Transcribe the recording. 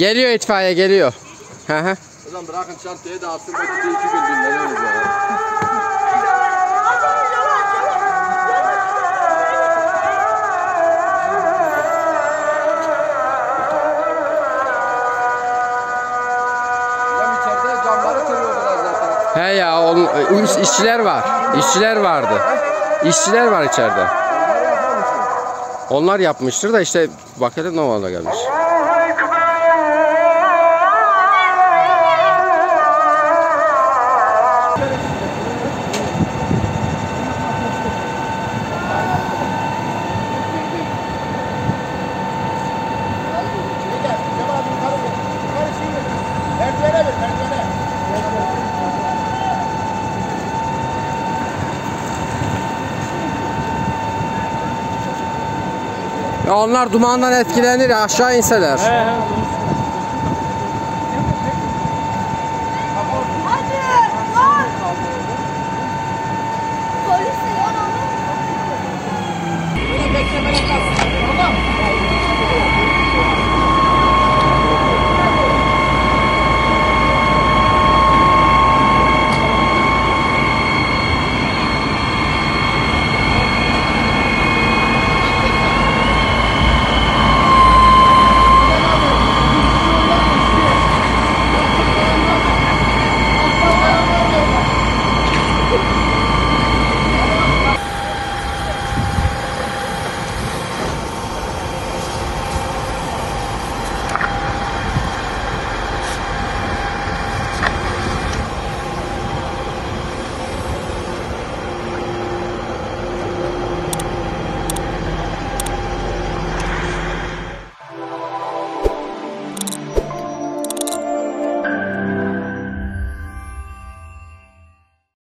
Geliyor itfaiye geliyor. Hı hı. Hocam bırakın çantayı dağıtsın. Belki 2 gün dinleniyoruz ya. He ya, işçiler var. İşçiler vardı. İşçiler var içeride. Onlar yapmıştır da işte bakalım ne olana gelmiş. Ya onlar dumandan etkilenir, aşağı inseler.